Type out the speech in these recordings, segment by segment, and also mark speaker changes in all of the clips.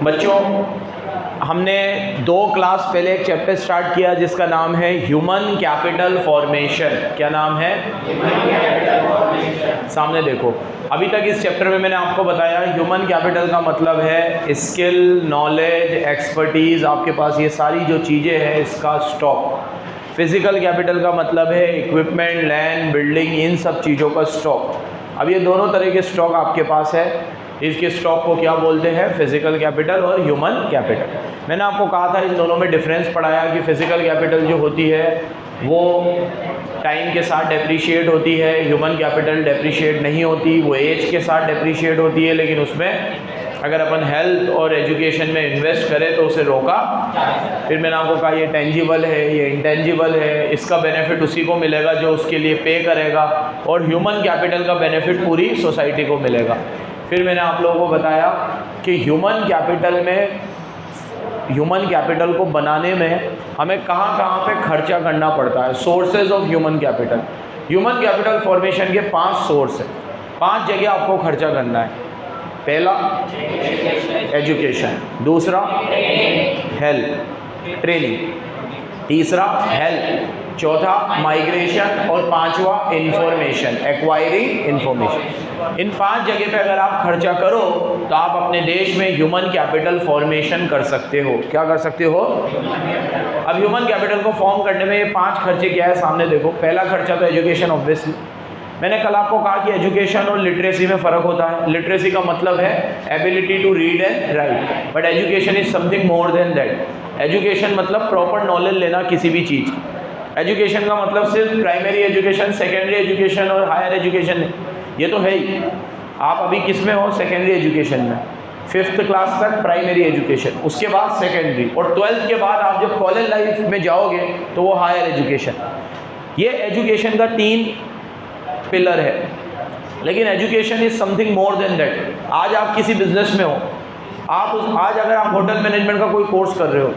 Speaker 1: बच्चों, हमने 2 क्लास पहले एक चैप्टर स्टार्ट किया जिसका नाम है ह्यूमन कैपिटल फॉर्मेशन। क्या नाम है? सामने देखो। अभी तक इस चैप्टर में मैंने आपको बताया ह्यूमन कैपिटल का मतलब है स्किल, नॉलेज, एक्सपर्टीज़, आपके पास ये सारी जो चीज़ें हैं इसका स्टॉक। फिजिकल कैपिटल का मतलब है इक्विपमेंट, लैंड, बिल्डिंग, इन सब चीज़ों का स्टॉक। अब ये दोनों तरह के स्टॉक आपके पास है। इसके स्टॉक को क्या बोलते हैं? फिजिकल कैपिटल और ह्यूमन कैपिटल। मैंने आपको कहा था इन दोनों में डिफरेंस पढ़ाया कि फिजिकल कैपिटल जो होती है वो टाइम के साथ डेप्रिशिएट होती है, ह्यूमन कैपिटल डेप्रिशिएट नहीं होती, वो एज के साथ डेप्रिशिएट होती है, लेकिन उसमें अगर अपन हेल्थ और एजुकेशन में इन्वेस्ट करें तो उसे रोका। फिर मैंने आपको कहा ये टेंजिबल है, ये इंटेंजिबल है, इसका बेनिफिट उसी को मिलेगा जो उसके लिए पे करेगा, और ह्यूमन कैपिटल का बेनिफिट पूरी सोसाइटी को मिलेगा। फिर मैंने आप लोगों को बताया कि ह्यूमन कैपिटल को बनाने में हमें कहाँ कहाँ पे खर्चा करना पड़ता है। Sources of human capital. Human capital formation के 5 सोर्स हैं। 5 जगह आपको खर्चा करना है। पहला एजुकेशन, दूसरा हेल्थ ट्रेनिंग, तीसरा हेल्थ, चौथा माइग्रेशन और 5वां इंफॉर्मेशन, एक्वायरिंग इंफॉर्मेशन। इन 5 जगह पे अगर आप खर्चा करो तो आप अपने देश में ह्यूमन कैपिटल फॉर्मेशन कर सकते हो। क्या कर सकते हो? अब ह्यूमन कैपिटल को फॉर्म करने में ये 5 खर्चे क्या है सामने देखो। पहला खर्चा तो एजुकेशन, ऑब्वियसली। मैंने कल आपको कहा कि एजुकेशन और लिटरेसी में फ़र्क होता है। लिटरेसी का मतलब है ability to read and write, but education is something more than that. Education मतलब प्रॉपर नॉलेज लेना किसी भी चीज़ की। एजुकेशन का मतलब सिर्फ प्राइमरी एजुकेशन, सेकेंडरी एजुकेशन और हायर एजुकेशन नहीं, ये तो है ही। आप अभी किस में हो? सेकेंडरी एजुकेशन में। 5th क्लास तक प्राइमरी एजुकेशन, उसके बाद सेकेंडरी, और 12th के बाद आप जब कॉलेज लाइफ में जाओगे तो वो हायर एजुकेशन। ये एजुकेशन का 3 पिलर है, लेकिन education is something more than that. आज आप किसी बिजनेस में हो, आज अगर आप होटल मैनेजमेंट का कोई कोर्स कर रहे हो,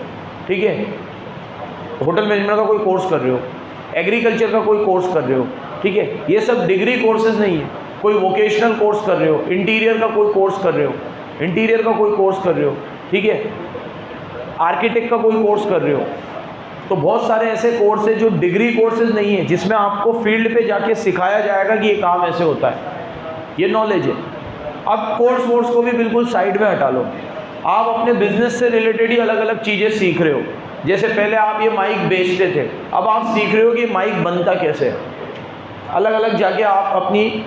Speaker 1: ठीक है, होटल मैनेजमेंट का कोई कोर्स कर रहे हो, एग्रीकल्चर का कोई कोर्स कर रहे हो, ठीक है, ये सब डिग्री कोर्सेज नहीं है। कोई वोकेशनल कोर्स कर रहे हो, इंटीरियर का कोई कोर्स कर रहे हो, इंटीरियर का कोई कोर्स कर रहे हो, ठीक है, आर्किटेक्ट का कोई कोर्स कर रहे हो, तो बहुत सारे ऐसे कोर्स है जो डिग्री कोर्सेज नहीं है, जिसमें आपको फील्ड पे जाके सिखाया जाएगा कि ये काम ऐसे होता है, ये नॉलेज है। अब कोर्स वोर्स को भी बिल्कुल साइड में हटा लो। आप अपने बिजनेस से रिलेटेड ही अलग अलग चीज़ें सीख रहे हो। जैसे पहले आप ये माइक बेचते थे, अब आप सीख रहे हो कि माइक बनता कैसे है। अलग अलग जाके आप अपनी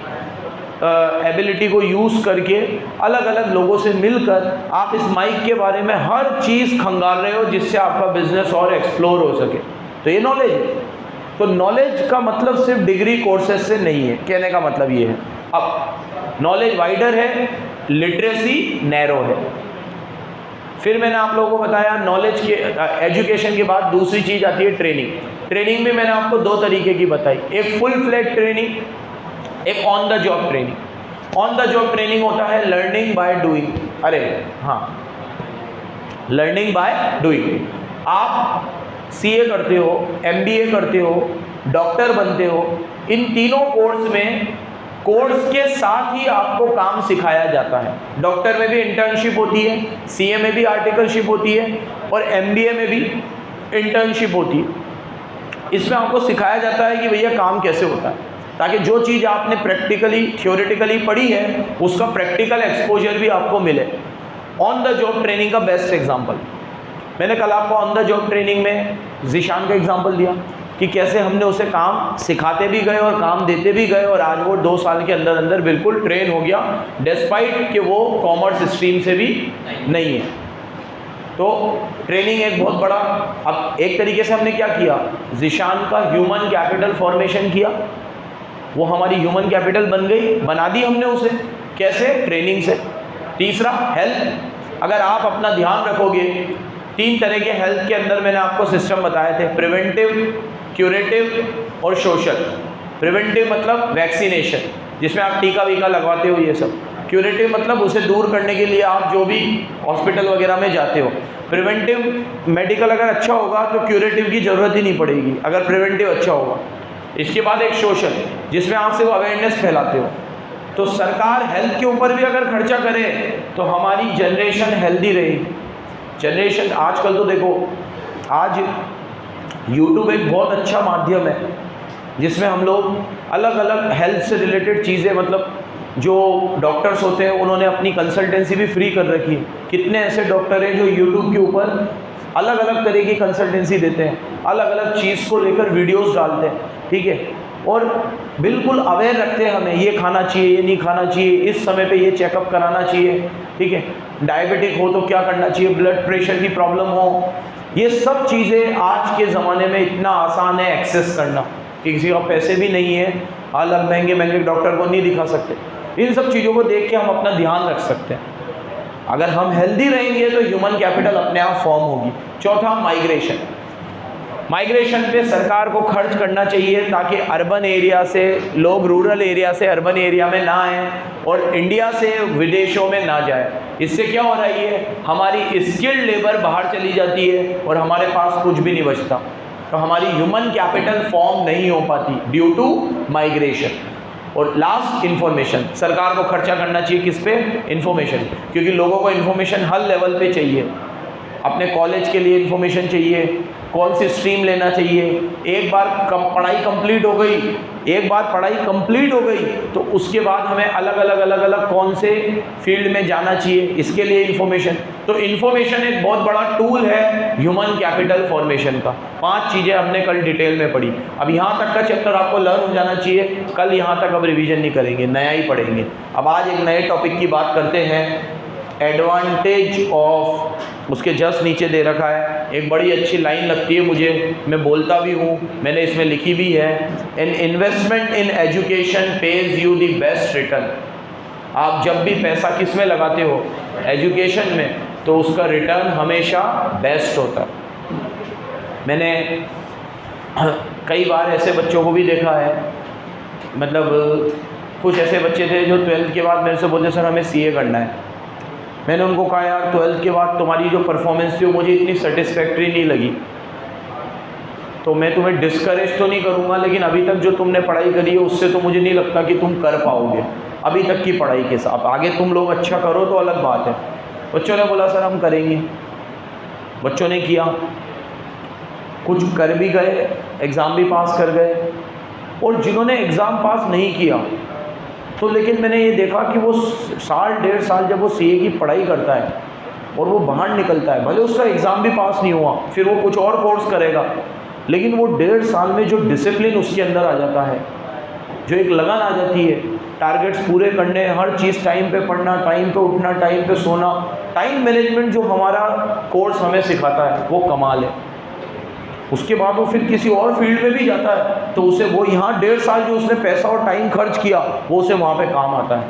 Speaker 1: एबिलिटी को यूज़ करके अलग अलग लोगों से मिलकर आप इस माइक के बारे में हर चीज़ खंगाल रहे हो, जिससे आपका बिजनेस और एक्सप्लोर हो सके। तो ये नॉलेज है। तो नॉलेज का मतलब सिर्फ डिग्री कोर्सेज से नहीं है, कहने का मतलब ये है। अब नॉलेज वाइडर है, लिटरेसी नैरो है। फिर मैंने आप लोगों को बताया नॉलेज के एजुकेशन के बाद दूसरी चीज़ आती है ट्रेनिंग। ट्रेनिंग में मैंने आपको 2 तरीके की बताई, एक फुल फ्लैग ट्रेनिंग, एक on the job training. On the job training होता है लर्निंग बाय डूइंग। अरे हाँ, लर्निंग बाय डूइंग। आप सीए करते हो, एमबीए करते हो, डॉक्टर बनते हो, इन तीनों कोर्स में कोर्स के साथ ही आपको काम सिखाया जाता है। डॉक्टर में भी इंटर्नशिप होती है, सीए में भी आर्टिकलशिप होती है, और एमबीए में भी इंटर्नशिप होती है। इसमें आपको सिखाया जाता है कि भैया काम कैसे होता है, ताकि जो चीज़ आपने प्रैक्टिकली थ्योरेटिकली पढ़ी है उसका प्रैक्टिकल एक्सपोजर भी आपको मिले। ऑन द जॉब ट्रेनिंग का बेस्ट एग्जांपल मैंने कल आपको ऑन द जॉब ट्रेनिंग में ज़ीशान का एग्जांपल दिया कि कैसे हमने उसे काम सिखाते भी गए और काम देते भी गए, और आज वो 2 साल के अंदर अंदर बिल्कुल ट्रेन हो गया, डिस्पाइट कि वो कॉमर्स स्ट्रीम से भी नहीं है। तो ट्रेनिंग एक बहुत बड़ा, अब एक तरीके से हमने क्या किया, ज़ीशान का ह्यूमन कैपिटल फॉर्मेशन किया, वो हमारी ह्यूमन कैपिटल बन गई, बना दी हमने उसे। कैसे? ट्रेनिंग से। तीसरा हेल्थ। अगर आप अपना ध्यान रखोगे, 3 तरह के हेल्थ के अंदर मैंने आपको सिस्टम बताए थे, प्रिवेंटिव, क्यूरेटिव और सोशल। प्रिवेंटिव मतलब वैक्सीनेशन, जिसमें आप टीका वीका लगवाते हो, ये सब। क्यूरेटिव मतलब उसे दूर करने के लिए आप जो भी हॉस्पिटल वगैरह में जाते हो। प्रिवेंटिव मेडिकल अगर अच्छा होगा तो क्यूरेटिव की ज़रूरत ही नहीं पड़ेगी, अगर प्रिवेंटिव अच्छा होगा। इसके बाद एक सोशल, जिसमें आप सिर्फ अवेयरनेस फैलाते हो। तो सरकार हेल्थ के ऊपर भी अगर खर्चा करे तो हमारी जनरेशन हेल्दी रहेगी। जनरेशन आजकल तो देखो, आज यूट्यूब एक बहुत अच्छा माध्यम है जिसमें हम लोग अलग अलग हेल्थ से रिलेटेड चीज़ें, मतलब जो डॉक्टर्स होते हैं उन्होंने अपनी कंसल्टेंसी भी फ्री कर रखी है। कितने ऐसे डॉक्टर हैं जो यूट्यूब के ऊपर अलग अलग तरह की कंसल्टेंसी देते हैं, अलग अलग चीज़ को लेकर वीडियोस डालते हैं, ठीक है, और बिल्कुल अवेयर रखते हैं हमें, ये खाना चाहिए, ये नहीं खाना चाहिए, इस समय पे ये चेकअप कराना चाहिए, ठीक है, डायबिटिक हो तो क्या करना चाहिए, ब्लड प्रेशर की प्रॉब्लम हो, ये सब चीज़ें आज के ज़माने में इतना आसान है एक्सेस करना कि किसी का पैसे भी नहीं है, अलग महंगे महंगे डॉक्टर को नहीं दिखा सकते। इन सब चीज़ों को देख के हम अपना ध्यान रख सकते हैं। अगर हम हेल्दी रहेंगे तो ह्यूमन कैपिटल अपने आप फॉर्म होगी। चौथा, माइग्रेशन। माइग्रेशन पे सरकार को खर्च करना चाहिए ताकि अर्बन एरिया से लोग रूरल एरिया से अर्बन एरिया में ना आएँ और इंडिया से विदेशों में ना जाए। इससे क्या हो रही है, हमारी स्किल्ड लेबर बाहर चली जाती है और हमारे पास कुछ भी नहीं बचता, तो हमारी ह्यूमन कैपिटल फॉर्म नहीं हो पाती ड्यू टू माइग्रेशन। और लास्ट, इन्फॉर्मेशन। सरकार को खर्चा करना चाहिए किस पे, इन्फॉर्मेशन, क्योंकि लोगों को इन्फॉर्मेशन हर लेवल पे चाहिए। अपने कॉलेज के लिए इन्फॉर्मेशन चाहिए, कौन सी स्ट्रीम लेना चाहिए, एक बार पढ़ाई कंप्लीट हो गई, एक बार पढ़ाई कंप्लीट हो गई तो उसके बाद हमें अलग अलग कौन से फील्ड में जाना चाहिए, इसके लिए इन्फॉर्मेशन। तो इन्फॉर्मेशन एक बहुत बड़ा टूल है ह्यूमन कैपिटल फॉर्मेशन का। 5 चीज़ें हमने कल डिटेल में पढ़ी। अब यहाँ तक का चैप्टर आपको लर्न हो जाना चाहिए, कल यहाँ तक अब रिवीजन नहीं करेंगे, नया ही पढ़ेंगे। अब आज एक नए टॉपिक की बात करते हैं, एडवांटेज ऑफ, उसके जस्ट नीचे दे रखा है, एक बड़ी अच्छी लाइन लगती है मुझे, मैं बोलता भी हूँ, मैंने इसमें लिखी भी है, an investment in education page you the best return. आप जब भी पैसा किस में लगाते हो, एजुकेशन में, तो उसका रिटर्न हमेशा बेस्ट होता है। मैंने कई बार ऐसे बच्चों को भी देखा है, मतलब कुछ ऐसे बच्चे थे जो 12th के बाद मेरे से बोलते सर हमें सीए करना है। मैंने उनको कहा यार 12th के बाद तुम्हारी जो परफॉर्मेंस थी वो मुझे इतनी सेटिस्फैक्ट्री नहीं लगी, तो मैं तुम्हें डिस्करेज तो नहीं करूँगा, लेकिन अभी तक जो तुमने पढ़ाई करी है उससे तो मुझे नहीं लगता कि तुम कर पाओगे अभी तक की पढ़ाई के साथ। आगे तुम लोग अच्छा करो तो अलग बात है। बच्चों ने बोला सर हम करेंगे। बच्चों ने किया, कुछ कर भी गए, एग्ज़ाम भी पास कर गए, और जिन्होंने एग्ज़ाम पास नहीं किया तो लेकिन मैंने ये देखा कि वो साल 1.5 साल जब वो सीए की पढ़ाई करता है और वो बाहर निकलता है, भले उसका एग्ज़ाम भी पास नहीं हुआ, फिर वो कुछ और कोर्स करेगा, लेकिन वो 1.5 साल में जो डिसिप्लिन उसके अंदर आ जाता है, जो एक लगन आ जाती है, टारगेट्स पूरे करने, हर चीज़ टाइम पे पढ़ना, टाइम पे उठना, टाइम पे सोना, टाइम मैनेजमेंट जो हमारा कोर्स हमें सिखाता है वो कमाल है। उसके बाद वो फिर किसी और फील्ड में भी जाता है तो उसे वो यहाँ 1.5 साल जो उसने पैसा और टाइम खर्च किया वो उसे वहाँ पे काम आता है।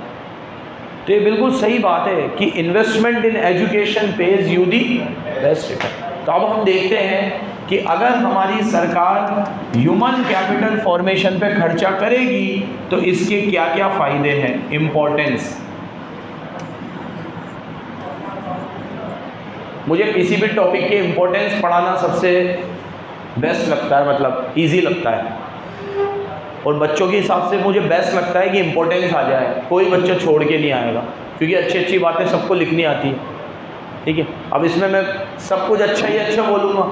Speaker 1: तो ये बिल्कुल सही बात है कि investment in education page you the best return. तो अब हम देखते हैं कि अगर हमारी सरकार ह्यूमन कैपिटल फॉर्मेशन पे खर्चा करेगी तो इसके क्या क्या फ़ायदे हैं। इम्पोर्टेंस, मुझे किसी भी टॉपिक के इम्पोर्टेंस पढ़ाना सबसे बेस्ट लगता है, मतलब इजी लगता है, और बच्चों के हिसाब से मुझे बेस्ट लगता है कि इम्पोर्टेंस आ जाए, कोई बच्चा छोड़ के नहीं आएगा, क्योंकि अच्छी अच्छी बातें सबको लिखनी आती है, ठीक है। अब इसमें मैं सब कुछ अच्छा ही अच्छा बोलूँगा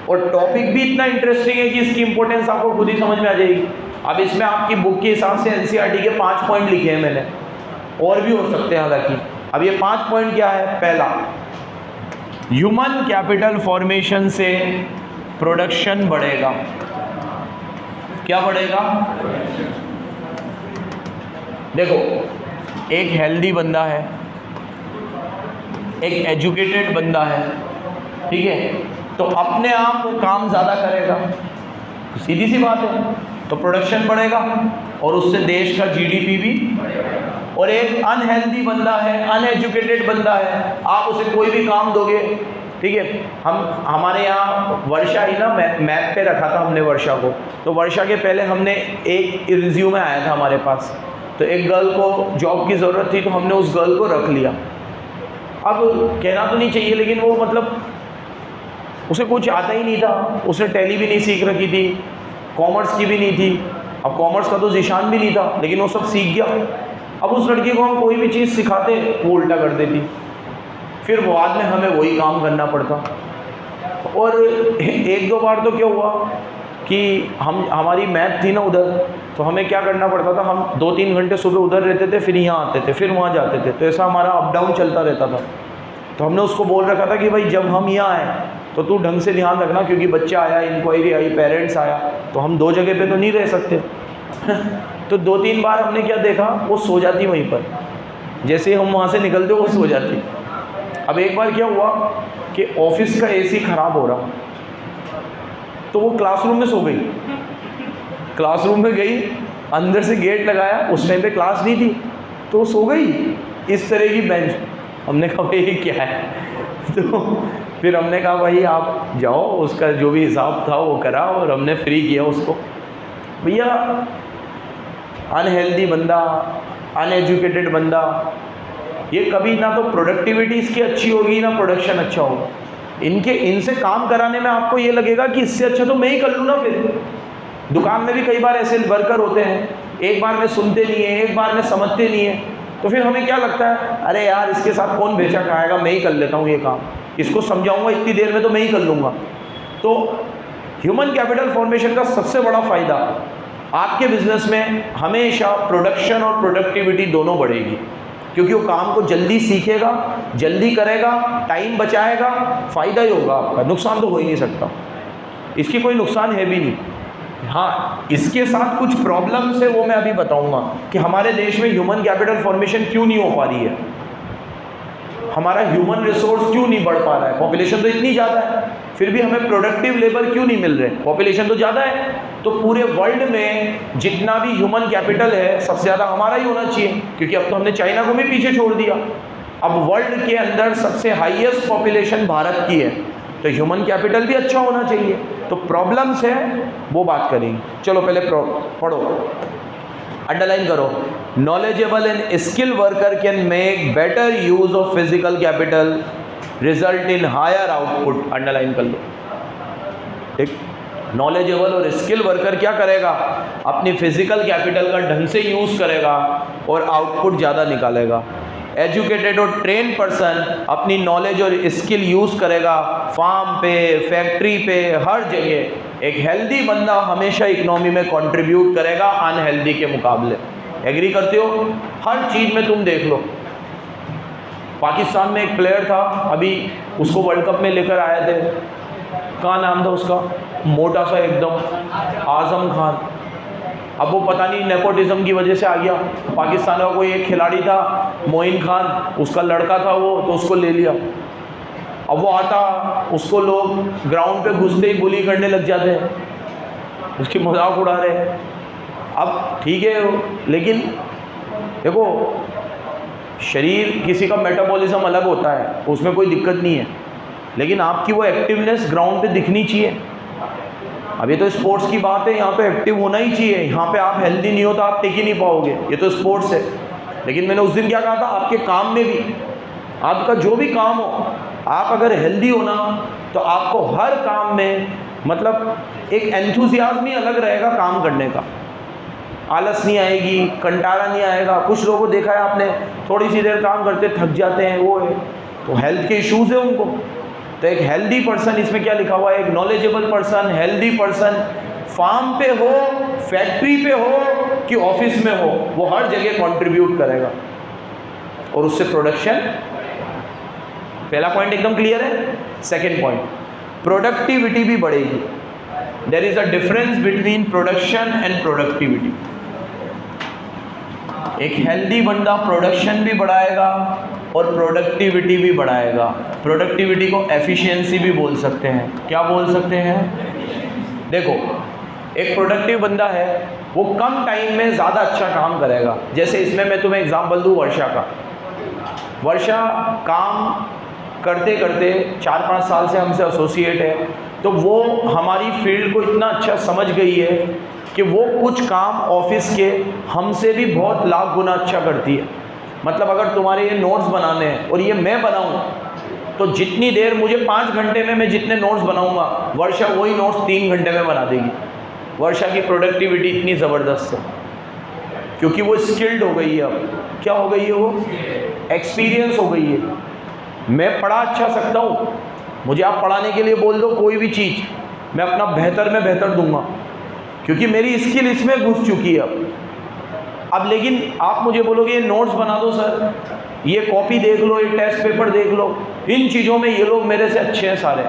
Speaker 1: और टॉपिक भी इतना इंटरेस्टिंग है कि इसकी इंपॉर्टेंस आपको खुद ही समझ में आ जाएगी। अब इसमें आपकी बुक के हिसाब से एनसीईआरटी के 5 पॉइंट लिखे हैं मैंने, और भी हो सकते हैं हालांकि। अब ये 5 पॉइंट क्या है। पहला, ह्यूमन कैपिटल फॉर्मेशन से प्रोडक्शन बढ़ेगा। क्या बढ़ेगा? देखो, एक हेल्दी बंदा है, एक एजुकेटेड बंदा है, ठीक है, तो अपने आप वो काम ज़्यादा करेगा, सीधी सी बात है, तो प्रोडक्शन बढ़ेगा और उससे देश का जीडीपी भी। और एक अनहेल्दी बंदा है, अनएजुकेटेड बंदा है, आप उसे कोई भी काम दोगे, ठीक है। हमारे यहाँ वर्षा ही ना मैप पे रखा था हमने वर्षा को, तो वर्षा के पहले हमने एक रिज्यूमे आया था हमारे पास, तो एक गर्ल को जॉब की ज़रूरत थी तो हमने उस गर्ल को रख लिया। अब कहना तो नहीं चाहिए, लेकिन वो मतलब उसे कुछ आता ही नहीं था, उसने टैली भी नहीं सीख रखी थी, कॉमर्स की भी नहीं थी। अब कॉमर्स का तो ज़िशान भी नहीं था, लेकिन वो सब सीख गया, अब उस लड़की को हम कोई भी चीज़ सिखाते वो उल्टा कर देती, फिर बाद में हमें वही काम करना पड़ता। और एक दो बार तो क्या हुआ कि हमारी मैथ थी ना उधर, तो हमें क्या करना पड़ता था, हम 2-3 घंटे सुबह उधर रहते थे, फिर यहाँ आते थे, फिर वहाँ जाते थे, तो ऐसा हमारा अप डाउन चलता रहता था। तो हमने उसको बोल रखा था कि भाई जब हम यहाँ आए तो तू ढंग से ध्यान रखना, क्योंकि बच्चा आया, इंक्वायरी आई, पेरेंट्स आया, तो हम 2 जगह पे तो नहीं रह सकते। तो 2-3 बार हमने क्या देखा, वो सो जाती वहीं पर, जैसे ही हम वहाँ से निकलते वो सो जाती। अब एक बार क्या हुआ कि ऑफिस का एसी ख़राब हो रहा, तो वो क्लासरूम में सो गई। क्लासरूम में गई, अंदर से गेट लगाया, उस टाइम पे क्लास नहीं थी, तो वो सो गई इस तरह की बेंच। हमने कहा भाई ये क्या है? तो फिर हमने कहा भाई आप जाओ, उसका जो भी हिसाब था वो करा, और हमने फ्री किया उसको। भैया अनहेल्दी बंदा, अनएजुकेटेड बंदा, ये कभी ना तो प्रोडक्टिविटी इसकी अच्छी होगी ना प्रोडक्शन अच्छा होगा। इनसे काम कराने में आपको ये लगेगा कि इससे अच्छा तो मैं ही कर लूँ ना। फिर दुकान में भी कई बार ऐसे वर्कर होते हैं, एक बार में सुनते नहीं है, एक बार में समझते नहीं है, तो फिर हमें क्या लगता है, अरे यार इसके साथ कौन बेचा खाएगा, मैं ही कर लेता हूँ ये काम, इसको समझाऊंगा इतनी देर में तो मैं ही कर लूँगा। तो ह्यूमन कैपिटल फॉर्मेशन का सबसे बड़ा फ़ायदा, आपके बिजनेस में हमेशा प्रोडक्शन और प्रोडक्टिविटी दोनों बढ़ेगी, क्योंकि वो काम को जल्दी सीखेगा, जल्दी करेगा, टाइम बचाएगा, फ़ायदा ही होगा आपका, नुकसान तो हो ही नहीं सकता, इसकी कोई नुकसान है भी नहीं। हाँ, इसके साथ कुछ प्रॉब्लम्स है, वो मैं अभी बताऊंगा कि हमारे देश में ह्यूमन कैपिटल फॉर्मेशन क्यों नहीं हो पा रही है, हमारा ह्यूमन रिसोर्स क्यों नहीं बढ़ पा रहा है। पॉपुलेशन तो इतनी ज़्यादा है, फिर भी हमें प्रोडक्टिव लेबर क्यों नहीं मिल रहे, पॉपुलेशन तो ज़्यादा है। तो पूरे वर्ल्ड में जितना भी ह्यूमन कैपिटल है सबसे ज़्यादा हमारा ही होना चाहिए, क्योंकि अब तो हमने चाइना को भी पीछे छोड़ दिया। अब वर्ल्ड के अंदर सबसे हाईएस्ट पॉपुलेशन भारत की है, तो ह्यूमन कैपिटल भी अच्छा होना चाहिए। तो प्रॉब्लम्स है वो बात करेंगे। चलो पहले पढ़ो, अंडरलाइन करो। Knowledgeable and skill worker can make better use of physical capital, result in higher output. Underline कर लो। एक नॉलेजेबल और स्किल वर्कर क्या करेगा, अपनी फिजिकल कैपिटल का ढंग से यूज़ करेगा और आउटपुट ज़्यादा निकालेगा। एजुकेटेड और ट्रेन पर्सन अपनी नॉलेज और स्किल यूज़ करेगा फार्म पे, फैक्ट्री पे, हर जगह। एक हेल्दी बंदा हमेशा इकोनॉमी में कंट्रीब्यूट करेगा अनहेल्दी के मुकाबले। एग्री करते हो? हर चीज़ में तुम देख लो, पाकिस्तान में एक प्लेयर था, अभी उसको वर्ल्ड कप में लेकर आए थे, क्या नाम था उसका, मोटा सा एकदम, आजम खान। अब वो पता नहीं नेपोटिज्म की वजह से आ गया, पाकिस्तान का कोई एक खिलाड़ी था मोइन खान, उसका लड़का था वो, तो उसको ले लिया। अब वो आता, उसको लोग ग्राउंड पे घुसते ही बुली करने लग जाते हैं, उसकी मजाक उड़ा रहे हैं। अब ठीक है, लेकिन देखो शरीर किसी का मेटाबॉलिज्म अलग होता है, उसमें कोई दिक्कत नहीं है, लेकिन आपकी वो एक्टिवनेस ग्राउंड पे दिखनी चाहिए। अब ये तो स्पोर्ट्स की बात है, यहाँ पे एक्टिव होना ही चाहिए। यहाँ पे आप हेल्दी नहीं हो तो आप टिक ही नहीं पाओगे, ये तो स्पोर्ट्स है। लेकिन मैंने उस दिन क्या कहा था, आपके काम में भी, आपका जो भी काम हो, आप अगर हेल्दी हो ना तो आपको हर काम में मतलब एक एंथुसियाज्म ही अलग रहेगा काम करने का, आलस नहीं आएगी, कंटारा नहीं आएगा। कुछ लोगों को देखा है आपने, थोड़ी सी देर काम करते थक जाते हैं, वो है तो हेल्थ के इश्यूज़ है उनको। तो एक हेल्दी पर्सन, इसमें क्या लिखा हुआ है, एक knowledgeable person, healthy person, farm पे हो, फैक्ट्री पे हो कि ऑफिस में हो, वो हर जगह कंट्रीब्यूट करेगा और उससे प्रोडक्शन। पहला पॉइंट एकदम क्लियर है। सेकंड पॉइंट, प्रोडक्टिविटी भी बढ़ेगी। There is a difference between production and productivity. एक हेल्दी बंदा प्रोडक्शन भी बढ़ाएगा और प्रोडक्टिविटी भी बढ़ाएगा। प्रोडक्टिविटी को एफिशिएंसी भी बोल सकते हैं। क्या बोल सकते हैं? देखो, एक प्रोडक्टिव बंदा है, वो कम टाइम में ज़्यादा अच्छा काम करेगा। जैसे इसमें मैं तुम्हें एग्जांपल दूँ वर्षा का। वर्षा काम करते करते 4-5 साल से हमसे एसोसिएट है, तो वो हमारी फील्ड को इतना अच्छा समझ गई है कि वो कुछ काम ऑफिस के हमसे भी बहुत लाख गुना अच्छा करती है। मतलब अगर तुम्हारे ये नोट्स बनाने हैं और ये मैं बनाऊं, तो जितनी देर मुझे 5 घंटे में मैं जितने नोट्स बनाऊंगा, वर्षा वही नोट्स 3 घंटे में बना देगी। वर्षा की प्रोडक्टिविटी इतनी ज़बरदस्त है। क्योंकि वो स्किल्ड हो गई है। अब क्या हो गई है? वो एक्सपीरियंस हो गई है। मैं पढ़ा अच्छा सकता हूँ, मुझे आप पढ़ाने के लिए बोल दो कोई भी चीज़, मैं अपना बेहतर में बेहतर दूंगा, क्योंकि मेरी स्किल इसमें घुस चुकी है अब। लेकिन आप मुझे बोलोगे ये नोट्स बना दो सर, ये कॉपी देख लो, ये टेस्ट पेपर देख लो, इन चीज़ों में ये लोग मेरे से अच्छे हैं सारे।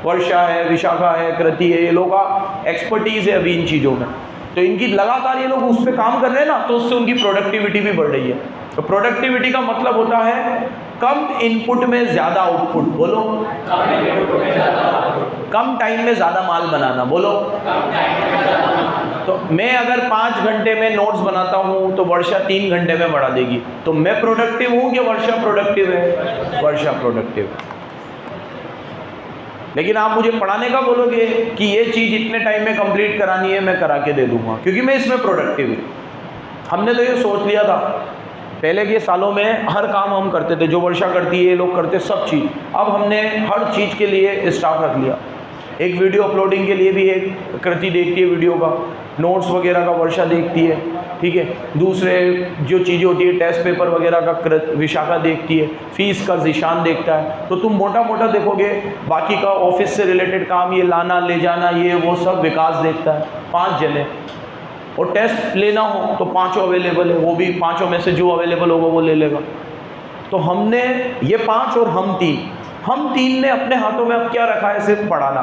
Speaker 1: वर्षा है, विशाखा है, कृति है, ये लोग का एक्सपर्टीज़ है अभी इन चीज़ों में, तो इनकी लगातार ये लोग उस पर काम कर रहे हैं ना, तो उससे उनकी प्रोडक्टिविटी भी बढ़ रही है। तो प्रोडक्टिविटी का मतलब होता है कम इनपुट में ज़्यादा आउटपुट। बोलो, कम टाइम में ज़्यादा माल बनाना। बोलो, तो मैं अगर 5 घंटे में नोट्स बनाता हूँ तो वर्षा 3 घंटे में बढ़ा देगी। तो मैं प्रोडक्टिव हूँ कि वर्षा प्रोडक्टिव है? वर्षा प्रोडक्टिव है। लेकिन आप मुझे पढ़ाने का बोलोगे कि ये चीज़ इतने टाइम में कंप्लीट करानी है, मैं करा के दे दूंगा, क्योंकि मैं इसमें प्रोडक्टिव हूँ। हमने तो ये सोच लिया था पहले के सालों में, हर काम हम करते थे, जो वर्षा करती है ये लोग करते सब चीज़। अब हमने हर चीज़ के लिए स्टाफ रख लिया। एक वीडियो अपलोडिंग के लिए भी एक कृति देखती है वीडियो का, नोट्स वगैरह का वर्षा देखती है, ठीक है। दूसरे जो चीज़ें होती है टेस्ट पेपर वगैरह का विशाखा देखती है, फीस का ज़ीशान देखता है। तो तुम मोटा मोटा देखोगे, बाकी का ऑफिस से रिलेटेड काम, ये लाना ले जाना, ये वो सब विकास देखता है। 5 जने, और टेस्ट लेना हो तो 5 अवेलेबल है, वो भी 5 में से जो अवेलेबल होगा वो ले लेगा। तो हमने ये 5 और हम 3 ने अपने हाथों में अब क्या रखा है? सिर्फ पढ़ाना।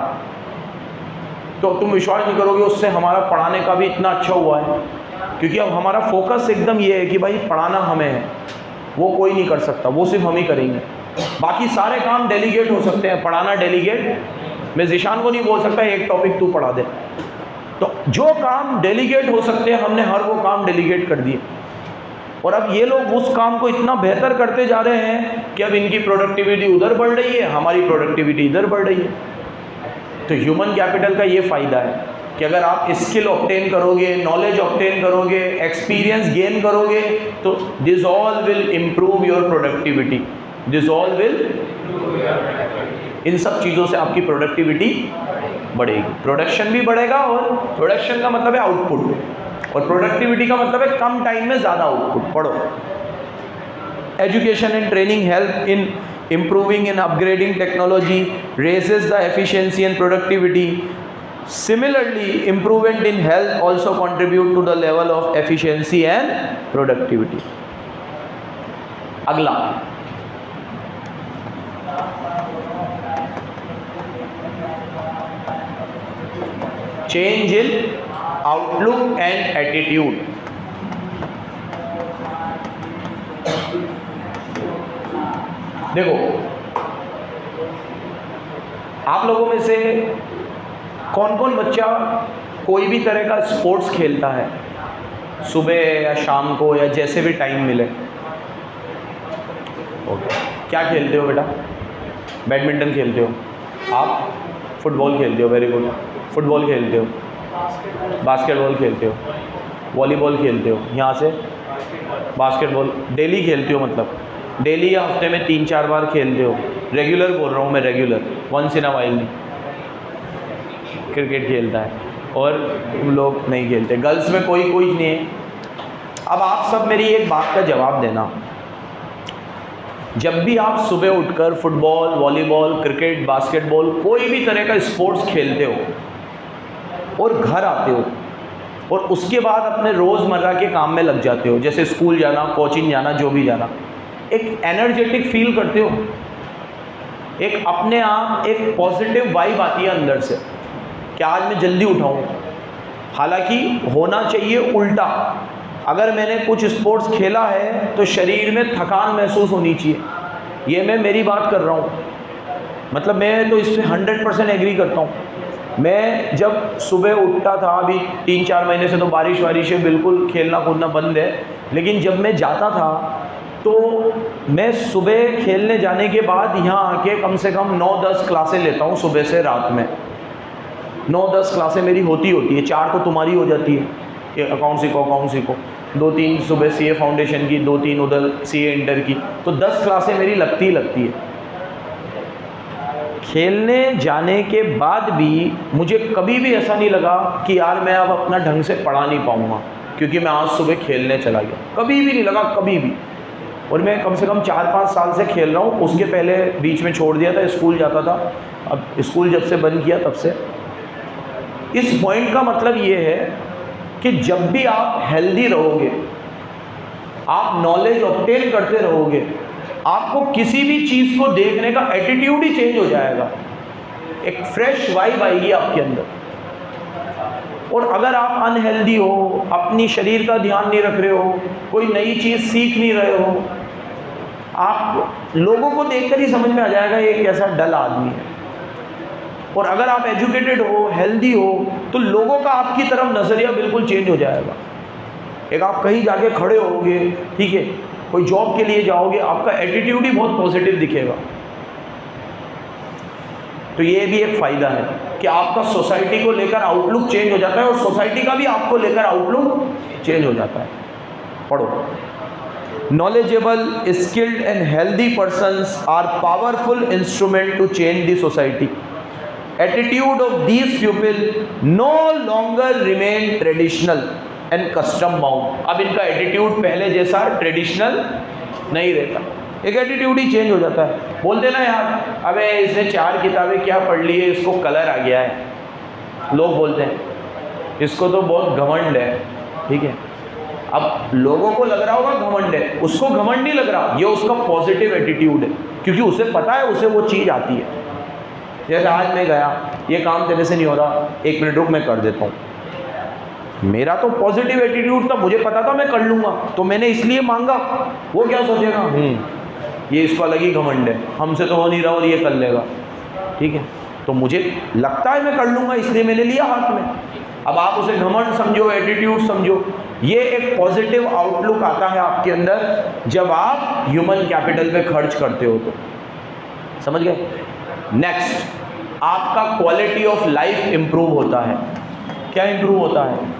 Speaker 1: तो तुम विश्वास नहीं करोगे, उससे हमारा पढ़ाने का भी इतना अच्छा हुआ है, क्योंकि अब हमारा फोकस एकदम ये है कि भाई पढ़ाना हमें है, वो कोई नहीं कर सकता, वो सिर्फ हम ही करेंगे। बाकी सारे काम डेलीगेट हो सकते हैं, पढ़ाना डेलीगेट। मैं ज़ीशान को नहीं बोल सकता एक टॉपिक तू पढ़ा दे। तो जो काम डेलीगेट हो सकते हैं, हमने हर वो काम डेलीगेट कर दिए। और अब ये लोग उस काम को इतना बेहतर करते जा रहे हैं कि अब इनकी प्रोडक्टिविटी उधर बढ़ रही है, हमारी प्रोडक्टिविटी इधर बढ़ रही है। तो ह्यूमन कैपिटल का ये फ़ायदा है कि अगर आप स्किल ऑब्टेन करोगे, नॉलेज ऑब्टेन करोगे, एक्सपीरियंस गेन करोगे, तो this all will improve your productivity. This all will, इन सब चीज़ों से आपकी प्रोडक्टिविटी बढ़ेगी, प्रोडक्शन भी बढ़ेगा। और प्रोडक्शन का मतलब है आउटपुट, और प्रोडक्टिविटी का मतलब है कम टाइम में ज़्यादा आउटपुट। पढ़ो, education and training help in improving and upgrading technology, raises the efficiency and productivity. Similarly, improvement in health also contribute to the level of efficiency and productivity. अगला, change in outlook and attitude. देखो, आप लोगों में से कौन कौन बच्चा कोई भी तरह का स्पोर्ट्स खेलता है, सुबह या शाम को या जैसे भी टाइम मिले? ओके, क्या खेलते हो बेटा? बैडमिंटन खेलते हो, आप फुटबॉल खेलते हो, वेरी गुड, फुटबॉल खेलते हो, बास्केटबॉल खेलते हो, वॉलीबॉल खेलते हो, यहाँ से बास्केटबॉल डेली खेलते हो, मतलब डेली या हफ्ते में 3-4 बार खेलते हो। रेगुलर बोल रहा हूँ मैं, regular, once in a while नहीं। क्रिकेट खेलता है और तुम लोग नहीं खेलते, गर्ल्स में कोई नहीं है। अब आप सब मेरी एक बात का जवाब देना, जब भी आप सुबह उठकर फुटबॉल, वॉलीबॉल, क्रिकेट, बास्केटबॉल, कोई भी तरह का स्पोर्ट्स खेलते हो और घर आते हो और उसके बाद अपने रोज़मर्रा के काम में लग जाते हो, जैसे स्कूल जाना, कोचिंग जाना, जो भी जाना, एक एनर्जेटिक फील करते हो, एक अपने आप एक पॉजिटिव वाइब आती है अंदर से कि आज मैं जल्दी उठाऊँ। हालांकि होना चाहिए उल्टा, अगर मैंने कुछ स्पोर्ट्स खेला है तो शरीर में थकान महसूस होनी चाहिए। ये मैं मेरी बात कर रहा हूँ, मतलब मैं तो इससे 100% एग्री करता हूँ। मैं जब सुबह उठता था, अभी 3-4 महीने से तो बारिश है, बिल्कुल खेलना कूदना बंद है, लेकिन जब मैं जाता था तो मैं सुबह खेलने जाने के बाद यहाँ आके कम से कम 9-10 क्लासें लेता हूँ सुबह से रात में। 9-10 क्लासें मेरी होती है, 4 तो तुम्हारी हो जाती है, अकाउंट सीखो, 2-3 सुबह सीए फाउंडेशन की, 2-3 उधर सीए इंटर की, तो 10 क्लासें मेरी लगती है। खेलने जाने के बाद भी मुझे कभी भी ऐसा नहीं लगा कि यार मैं अब अपना ढंग से पढ़ा नहीं पाऊँगा। क्योंकि मैं आज सुबह खेलने चला गया। कभी भी नहीं लगा, कभी भी। और मैं कम से कम 4-5 साल से खेल रहा हूँ। उसके पहले बीच में छोड़ दिया था, स्कूल जाता था। अब स्कूल जब से बंद किया तब से। इस पॉइंट का मतलब ये है कि जब भी आप हेल्दी रहोगे, आप नॉलेज ऑब्टेन करते रहोगे, आपको किसी भी चीज़ को देखने का एटीट्यूड ही चेंज हो जाएगा। एक फ्रेश वाइब आएगी आपके अंदर। और अगर आप अनहेल्दी हो, अपनी शरीर का ध्यान नहीं रख रहे हो, कोई नई चीज़ सीख नहीं रहे हो, आप लोगों को देखकर ही समझ में आ जाएगा ये कैसा डल आदमी है। और अगर आप एजुकेटेड हो, हेल्दी हो, तो लोगों का आपकी तरफ नज़रिया बिल्कुल चेंज हो जाएगा। एक आप कहीं जाके खड़े होगे, ठीक है, कोई जॉब के लिए जाओगे, आपका एटीट्यूड ही बहुत पॉजिटिव दिखेगा। तो ये भी एक फ़ायदा है कि आपका सोसाइटी को लेकर आउटलुक चेंज हो जाता है और सोसाइटी का भी आपको लेकर आउटलुक चेंज हो जाता है। पढ़ो। Knowledgeable, skilled and healthy persons are powerful instrument to change the society. Attitude of these people no longer remain traditional and custom bound. अब इनका एटीट्यूड पहले जैसा ट्रेडिशनल नहीं रहता, एक एटीट्यूड ही चेंज हो जाता है। बोलते ना यार, अबे इसने 4 किताबें क्या पढ़ ली है, इसको कलर आ गया है। लोग बोलते हैं इसको तो बहुत घमंड है, ठीक है। अब लोगों को लग रहा होगा घमंड है, उसको घमंड नहीं लग रहा, ये उसका पॉजिटिव एटीट्यूड है, क्योंकि उसे पता है, उसे वो चीज़ आती है। जैसे आज मैं गया, ये काम तेरे से नहीं हो रहा, 1 मिनट रुक, मैं कर देता हूँ। मेरा तो पॉजिटिव एटीट्यूड था, मुझे पता था मैं कर लूँगा, तो मैंने इसलिए मांगा। वो क्या सोचेगा, ये इसको अलग ही घमंड है, हमसे तो हो नहीं रहा और ये कर लेगा, ठीक है। तो मुझे लगता है मैं कर लूँगा, इसलिए मैंने लिया हाथ में। अब आप उसे घमंड समझो, एटीट्यूड समझो, ये एक पॉजिटिव आउटलुक आता है आपके अंदर जब आप ह्यूमन कैपिटल पे खर्च करते हो। तो समझ गए। नेक्स्ट, आपका क्वालिटी ऑफ लाइफ इंप्रूव होता है। क्या इंप्रूव होता है?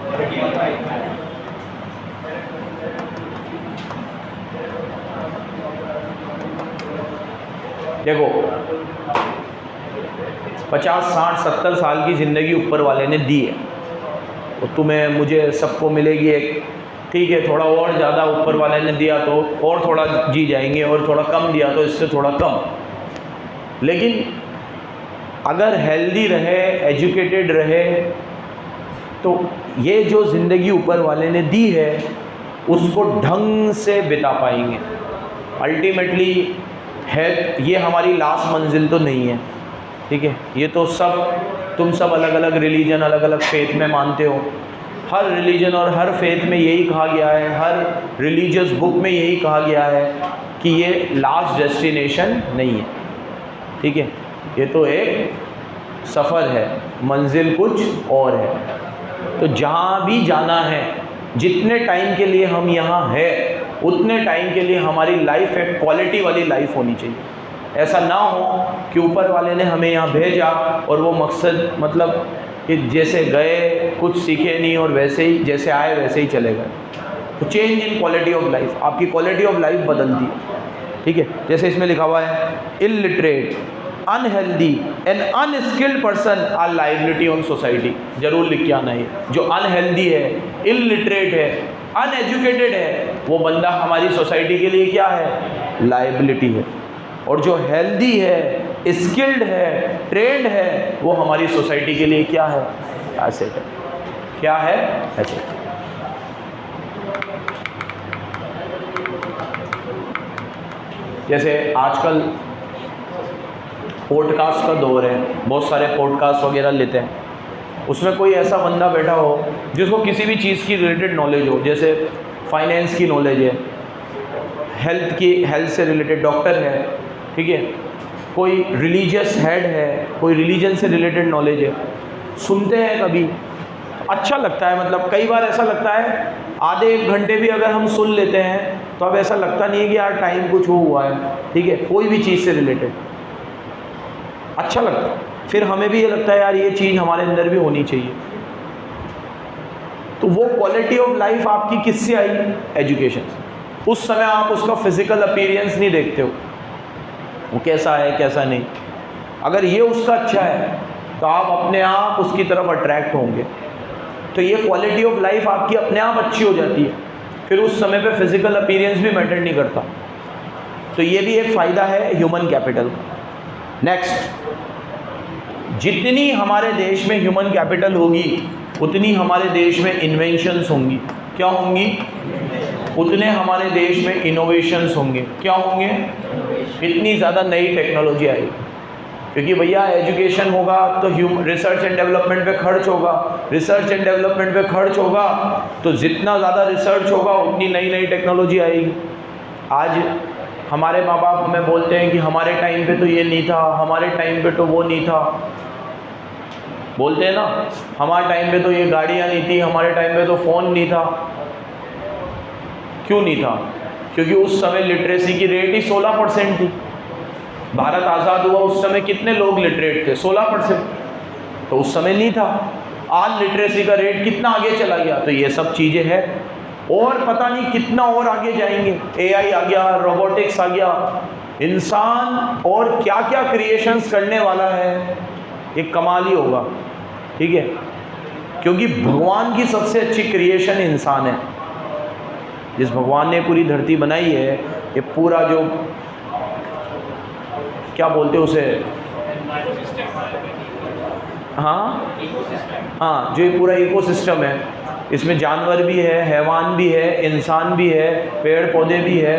Speaker 1: देखो, 50, 60, 70 साल की ज़िंदगी ऊपर वाले ने दी है, तो तुम्हें, मुझे, सबको मिलेगी एक, ठीक है। थोड़ा और ज़्यादा ऊपर वाले ने दिया तो और थोड़ा जी जाएंगे, और थोड़ा कम दिया तो इससे थोड़ा कम। लेकिन अगर हेल्दी रहे, एजुकेटेड रहे, तो ये जो ज़िंदगी ऊपर वाले ने दी है उसको ढंग से बिता पाएंगे। अल्टीमेटली है, ये हमारी लास्ट मंजिल तो नहीं है, ठीक है। ये तो तुम सब अलग अलग रिलीजन, अलग अलग फेथ में मानते हो। हर रिलीजन और हर फेथ में यही कहा गया है, हर रिलीजियस बुक में यही कहा गया है कि ये लास्ट डेस्टिनेशन नहीं है, ठीक है। ये तो एक सफ़र है, मंजिल कुछ और है। तो जहाँ भी जाना है, जितने टाइम के लिए हम यहाँ हैं, उतने टाइम के लिए हमारी लाइफ एक क्वालिटी वाली लाइफ होनी चाहिए। ऐसा ना हो कि ऊपर वाले ने हमें यहाँ भेजा और वो मकसद, मतलब कि जैसे गए कुछ सीखे नहीं और वैसे ही जैसे आए वैसे ही चले गए। तो change in quality of life, आपकी क्वालिटी ऑफ लाइफ बदलती है, ठीक है। जैसे इसमें लिखा हुआ है, illiterate, unhealthy and unskilled person are liability on society. जरूर लिख के आना है। जो अनहेल्दी है, इलिटरेट है, अनएजुकेटेड है, वो बंदा हमारी सोसाइटी के लिए क्या है? लाइबिलिटी है। और जो हेल्दी है, स्किल्ड है, ट्रेंड है, वो हमारी सोसाइटी के लिए क्या है? एसेट है। क्या है? एसेट। जैसे आजकल पॉडकास्ट का दौर है, बहुत सारे पॉडकास्ट वगैरह लेते हैं, उसमें कोई ऐसा बंदा बैठा हो जिसको किसी भी चीज़ की रिलेटेड नॉलेज हो। जैसे फाइनेंस की नॉलेज है, हेल्थ से रिलेटेड डॉक्टर है, ठीक है, कोई रिलीजियस हेड है, कोई रिलीजन से रिलेटेड नॉलेज है। सुनते हैं कभी, अच्छा लगता है। मतलब कई बार ऐसा लगता है, आधे 1 घंटे भी अगर हम सुन लेते हैं तो अब ऐसा लगता नहीं है कि यार टाइम कुछ हुआ है, ठीक है। कोई भी चीज़ से रिलेटेड अच्छा लगता है। फिर हमें भी ये लगता है यार ये चीज़ हमारे अंदर भी होनी चाहिए। तो वो क्वालिटी ऑफ लाइफ आपकी किससे आई? एजुकेशन से। उस समय आप उसका फिजिकल अपीयरेंस नहीं देखते हो, वो कैसा है कैसा नहीं। अगर ये उसका अच्छा है तो आप अपने आप उसकी तरफ अट्रैक्ट होंगे, तो ये क्वालिटी ऑफ लाइफ आपकी अपने आप अच्छी हो जाती है, फिर उस समय पे फिजिकल अपीयरेंस भी मैटर नहीं करता। तो ये भी एक फ़ायदा है ह्यूमन कैपिटल। नेक्स्ट, जितनी हमारे देश में ह्यूमन कैपिटल होगी उतनी हमारे देश में इन्वेंशंस होंगी। क्या होंगी? उतने हमारे देश में इनोवेशंस होंगे। क्या होंगे? इतनी ज़्यादा नई टेक्नोलॉजी आएगी, क्योंकि भैया एजुकेशन होगा तो रिसर्च एंड डेवलपमेंट पे खर्च होगा, रिसर्च एंड डेवलपमेंट पे खर्च होगा तो जितना ज़्यादा रिसर्च होगा उतनी नई नई टेक्नोलॉजी आएगी। आज हमारे माँ बाप हमें बोलते हैं कि हमारे टाइम पे तो ये नहीं था, हमारे टाइम पे तो वो नहीं था, बोलते हैं ना, हमारे टाइम पे तो ये गाड़ियाँ नहीं थी, हमारे टाइम पे तो फ़ोन नहीं था। क्यों नहीं था? क्योंकि उस समय लिटरेसी की रेट ही 16% थी। भारत आज़ाद हुआ उस समय कितने लोग लिटरेट थे? 16%। तो उस समय नहीं था। आज लिटरेसी का रेट कितना आगे चला गया। तो ये सब चीज़ें हैं, और पता नहीं कितना और आगे जाएंगे। एआई आ गया, रोबोटिक्स आ गया, इंसान और क्या क्या क्रिएशंस करने वाला है, एक कमाल ही होगा। ठीक है, क्योंकि भगवान की सबसे अच्छी क्रिएशन इंसान है। जिस भगवान ने पूरी धरती बनाई है, ये पूरा जो क्या बोलते हैं उसे, हाँ, जो ये पूरा इकोसिस्टम है, इसमें जानवर भी है, हैवान भी है, इंसान भी है, पेड़ पौधे भी है,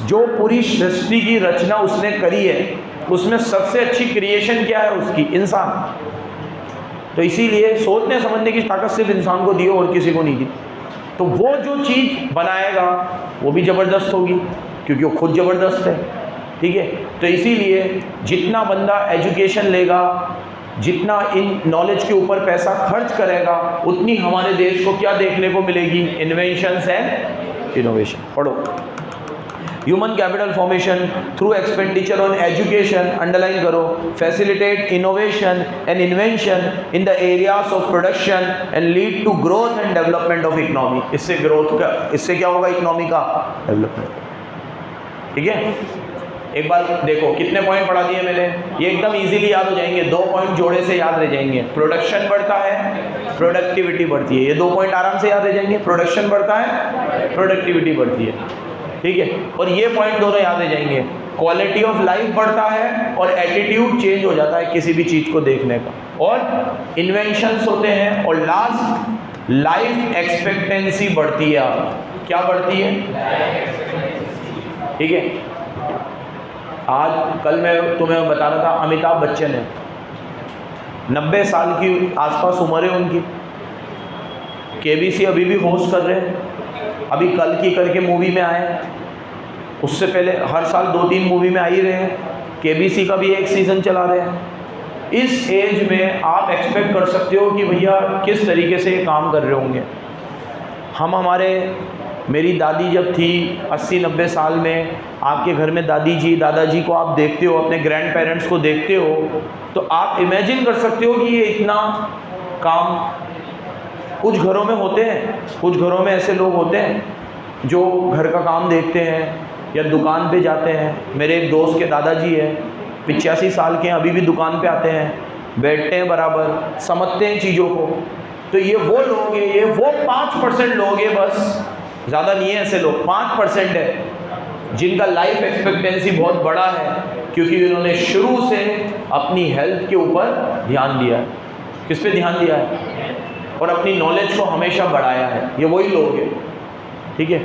Speaker 1: जो पूरी सृष्टि की रचना उसने करी है, उसमें सबसे अच्छी क्रिएशन क्या है उसकी? इंसान। तो इसीलिए सोचने समझने की ताकत सिर्फ इंसान को दी और किसी को नहीं दी। तो वो जो चीज़ बनाएगा वो भी ज़बरदस्त होगी, क्योंकि वो खुद ज़बरदस्त है। ठीक है, तो इसीलिए जितना बंदा एजुकेशन लेगा, जितना इन नॉलेज के ऊपर पैसा खर्च करेगा, उतनी हमारे देश को क्या देखने को मिलेगी? Inventions and innovation. पढ़ो, human capital formation through expenditure on education, underline करो, facilitate innovation and invention in the areas of production and lead to growth and development of economy. इससे ग्रोथ का, इससे क्या होगा? इकोनॉमी का डेवलपमेंट। ठीक है, एक बार देखो कितने पॉइंट पढ़ा दिए मैंने, ये एकदम इजीली याद हो जाएंगे। 2 पॉइंट जोड़े से याद रह जाएंगे। प्रोडक्शन बढ़ता है, प्रोडक्टिविटी बढ़ती है। ये 2 पॉइंट आराम से याद रह जाएंगे। प्रोडक्शन बढ़ता है, प्रोडक्टिविटी बढ़ती है। ठीक है, और ये पॉइंट दोनों याद रह जाएंगे। क्वालिटी ऑफ लाइफ बढ़ता है और एटीट्यूड चेंज हो जाता है किसी भी चीज़ को देखने का, और इन्वेंशंस होते हैं, और लास्ट लाइफ एक्सपेक्टेंसी बढ़ती है। क्या बढ़ती है? ठीक है, आज कल मैं तुम्हें बता रहा था, अमिताभ बच्चन है, 90 साल की आसपास उम्र है उनकी, केबीसी अभी भी होस्ट कर रहे हैं। अभी कल की करके मूवी में आए, उससे पहले हर साल 2-3 मूवी में आ ही रहे हैं। केबीसी का भी एक सीज़न चला रहे हैं। इस एज में आप एक्सपेक्ट कर सकते हो कि भैया किस तरीके से ये काम कर रहे होंगे। मेरी दादी जब थी 80-90 साल में, आपके घर में दादी जी दादाजी को आप देखते हो, अपने ग्रैंड पेरेंट्स को देखते हो, तो आप इमेजिन कर सकते हो कि ये इतना काम कुछ घरों में होते हैं। कुछ घरों में ऐसे लोग होते हैं जो घर का काम देखते हैं या दुकान पे जाते हैं। मेरे एक दोस्त के दादाजी है, 85 साल के हैं, अभी भी दुकान पे आते हैं, बैठते हैं बराबर, समझते हैं चीज़ों को। तो ये वो लोग हैं, ये वो 5% लोग हैं, बस ज़्यादा नहीं है ऐसे लोग, 5% है जिनका लाइफ एक्सपेक्टेंसी बहुत बड़ा है, क्योंकि उन्होंने शुरू से अपनी हेल्थ के ऊपर ध्यान दिया है। किस पे ध्यान दिया है? और अपनी नॉलेज को हमेशा बढ़ाया है। ये वही लोग हैं। ठीक है,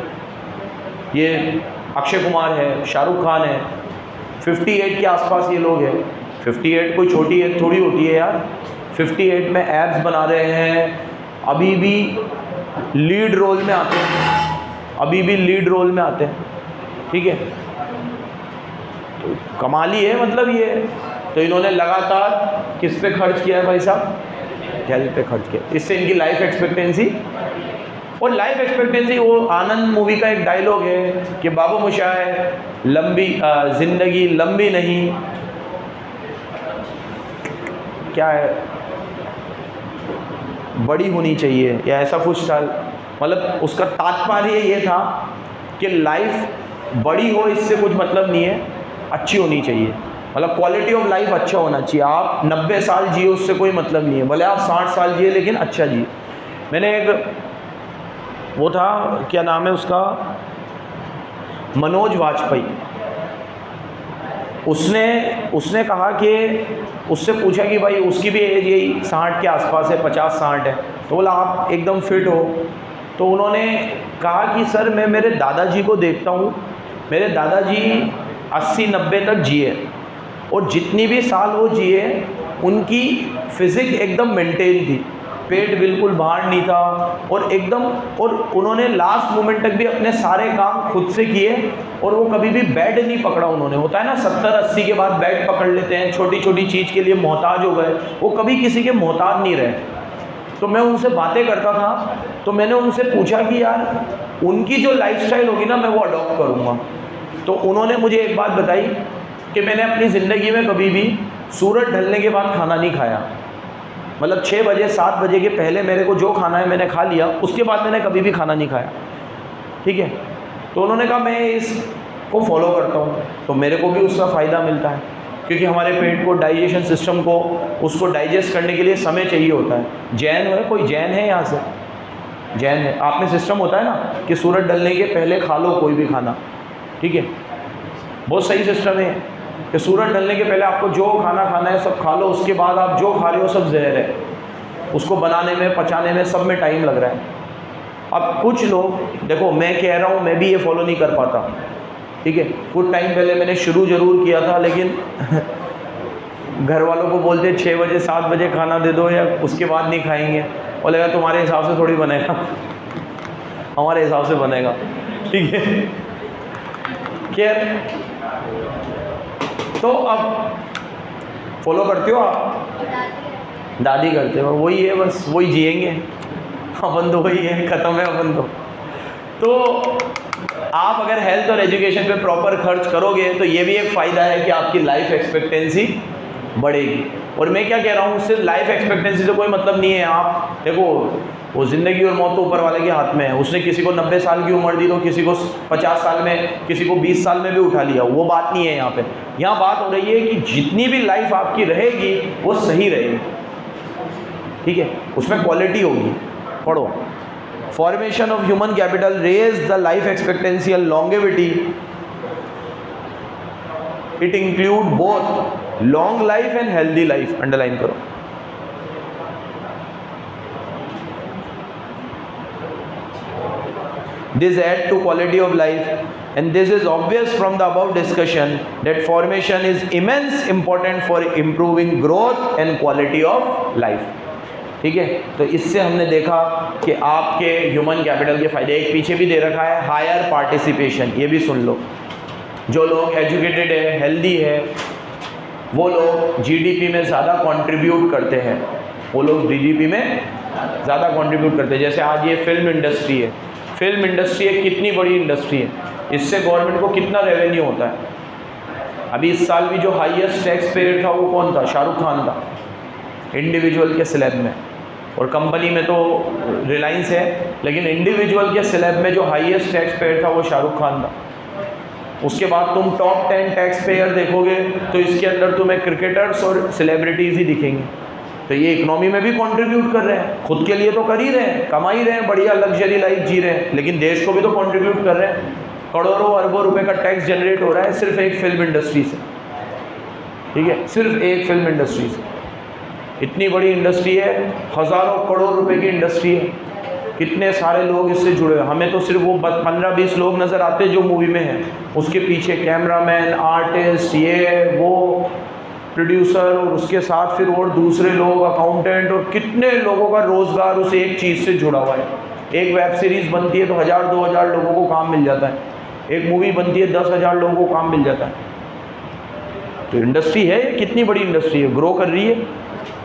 Speaker 1: ये अक्षय कुमार है, शाहरुख खान है, 58 के आसपास ये लोग हैं। 58 कोई छोटी एज थोड़ी होती है यार। 58 में एब्स बना रहे हैं, अभी भी लीड रोल में आते हैं, अभी भी लीड रोल में आते हैं। ठीक है, तो कमाल ही है मतलब ये। तो इन्होंने लगातार किस पे खर्च किया है भाई साहब? हेल्थ पे खर्च किया। इससे इनकी लाइफ एक्सपेक्टेंसी, और लाइफ एक्सपेक्टेंसी, वो आनंद मूवी का एक डायलॉग है कि बाबू मोशाय लंबी ज़िंदगी लंबी नहीं, क्या है, बड़ी होनी चाहिए, या ऐसा कुछ था। मतलब उसका तात्पर्य ये था कि लाइफ बड़ी हो इससे कुछ मतलब नहीं है, अच्छी होनी चाहिए। मतलब क्वालिटी ऑफ लाइफ अच्छा होना चाहिए। आप 90 साल जिए उससे कोई मतलब नहीं है, भले आप 60 साल जिए लेकिन अच्छा जिए। मैंने एक वो था, क्या नाम है उसका, मनोज वाजपेयी, उसने कहा कि उससे पूछा कि भाई उसकी भी एज यही 60 के आसपास है, 50-60 है, तो बोला आप एकदम फिट हो। तो उन्होंने कहा कि सर मैं मेरे दादाजी को देखता हूँ, मेरे दादाजी 80-90 तक जिए और जितनी भी साल वो जिए उनकी फिज़िक एकदम मेंटेन थी, पेट बिल्कुल बाहर नहीं था और एकदम, और उन्होंने लास्ट मोमेंट तक भी अपने सारे काम खुद से किए और वो कभी भी बेड नहीं पकड़ा उन्होंने। होता है ना 70-80 के बाद बेड पकड़ लेते हैं, छोटी छोटी चीज़ के लिए मोहताज हो गए, वो कभी किसी के मोहताज नहीं रहे। तो मैं उनसे बातें करता था, तो मैंने उनसे पूछा कि यार उनकी जो लाइफस्टाइल होगी ना मैं वो अडॉप्ट करूँगा। तो उन्होंने मुझे एक बात बताई कि मैंने अपनी ज़िंदगी में कभी भी सूरज ढलने के बाद खाना नहीं खाया, मतलब 6 बजे 7 बजे के पहले मेरे को जो खाना है मैंने खा लिया, उसके बाद मैंने कभी भी खाना नहीं खाया, ठीक है। तो उन्होंने कहा मैं इसको फॉलो करता हूँ, तो मेरे को भी उसका फ़ायदा मिलता है, क्योंकि हमारे पेट को, डाइजेशन सिस्टम को, उसको डाइजेस्ट करने के लिए समय चाहिए होता है। जैन है, कोई जैन है यहाँ से? जैन है, आप में सिस्टम होता है ना कि सूरज ढलने के पहले खा लो कोई भी खाना, ठीक है, बहुत सही सिस्टम है कि सूरज ढलने के पहले आपको जो खाना खाना है सब खा लो, उसके बाद आप जो खा रहे हो सब जहर है, उसको बनाने में, पचाने में, सब में टाइम लग रहा है। अब कुछ लोग, देखो मैं कह रहा हूँ मैं भी ये फॉलो नहीं कर पाता, ठीक है, कुछ टाइम पहले मैंने शुरू ज़रूर किया था, लेकिन घर वालों को बोलते 6 बजे 7 बजे खाना दे दो या उसके बाद नहीं खाएंगे, बोलेगा तुम्हारे हिसाब से थोड़ी बनेगा, हमारे हिसाब से बनेगा, ठीक है। खैर, तो अब फॉलो करते हो आप? दादी करते हो, वही है, बस वही जिएंगे, अपन तो वही है, ख़त्म है अपन तो आप अगर हेल्थ और एजुकेशन पे प्रॉपर खर्च करोगे तो ये भी एक फ़ायदा है कि आपकी लाइफ एक्सपेक्टेंसी बढ़ेगी। और मैं क्या कह रहा हूँ, सिर्फ लाइफ एक्सपेक्टेंसी से कोई मतलब नहीं है। आप देखो, वो ज़िंदगी और मौत तो ऊपर वाले के हाथ में है, उसने किसी को 90 साल की उम्र दी तो किसी को 50 साल में, किसी को 20 साल में भी उठा लिया, वो बात नहीं है यहाँ पे। यहाँ बात हो रही है कि जितनी भी लाइफ आपकी रहेगी वो सही रहेगी, ठीक है, उसमें क्वालिटी होगी। पढ़ो, formation of human capital raise the life expectancy and longevity, it include both long life and healthy life. Underline करो। This add to quality of life, and this is obvious from the above discussion that formation is immense important for improving growth and quality of life। ठीक है, तो इससे हमने देखा कि आपके human capital के फ़ायदे, एक पीछे भी दे रखा है हायर पार्टिसिपेशन, ये भी सुन लो। जो लोग एजुकेटेड है, हेल्दी है, वो लोग जीडीपी में ज़्यादा कंट्रीब्यूट करते हैं, वो लोग जीडीपी में ज़्यादा कंट्रीब्यूट करते हैं। जैसे आज ये फिल्म इंडस्ट्री है, फिल्म इंडस्ट्री एक कितनी बड़ी इंडस्ट्री है, इससे गवर्नमेंट को कितना रेवेन्यू होता है। अभी इस साल भी जो हाईएस्ट टैक्स पेयर था वो कौन था? शाहरुख खान था, इंडिविजुअल के स्लैब में। और कंपनी में तो रिलायंस है, लेकिन इंडिविजुअल के स्लैब में जो हाईएस्ट टैक्स पेयर था वो शाहरुख खान था। उसके बाद तुम टॉप 10 टैक्स पेयर देखोगे तो इसके अंदर तुम्हें क्रिकेटर्स और सेलिब्रिटीज़ ही दिखेंगे। तो ये इकोनॉमी में भी कंट्रीब्यूट कर रहे हैं, खुद के लिए तो कर ही रहे हैं, कमा ही रहे हैं, बढ़िया लग्जरी लाइफ जी रहे हैं, लेकिन देश को भी तो कंट्रीब्यूट कर रहे हैं। करोड़ों अरबों रुपए का टैक्स जनरेट हो रहा है सिर्फ एक फिल्म इंडस्ट्री से, ठीक है, सिर्फ एक फिल्म इंडस्ट्री से। इतनी बड़ी इंडस्ट्री है, हज़ारों करोड़ रुपए की इंडस्ट्री है, कितने सारे लोग इससे जुड़े हैं। हमें तो सिर्फ वो 15-20 लोग नज़र आते हैं जो मूवी में हैं, उसके पीछे कैमरामैन, आर्टिस्ट, ये वो प्रोड्यूसर, और उसके साथ फिर और दूसरे लोग, अकाउंटेंट, और कितने लोगों का रोज़गार उस एक चीज़ से जुड़ा हुआ है। एक वेब सीरीज़ बनती है तो 1000-2000 लोगों को काम मिल जाता है, एक मूवी बनती है 10,000 लोगों को काम मिल जाता है। तो इंडस्ट्री है, कितनी बड़ी इंडस्ट्री है, ग्रो कर रही है,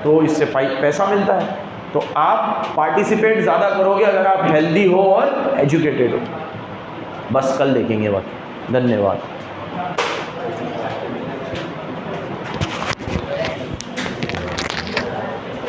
Speaker 1: तो इससे पैसा मिलता है। तो आप पार्टिसिपेट ज़्यादा करोगे अगर आप हेल्दी हो और एजुकेटेड हो। बस कल देखेंगे बाकी। धन्यवाद।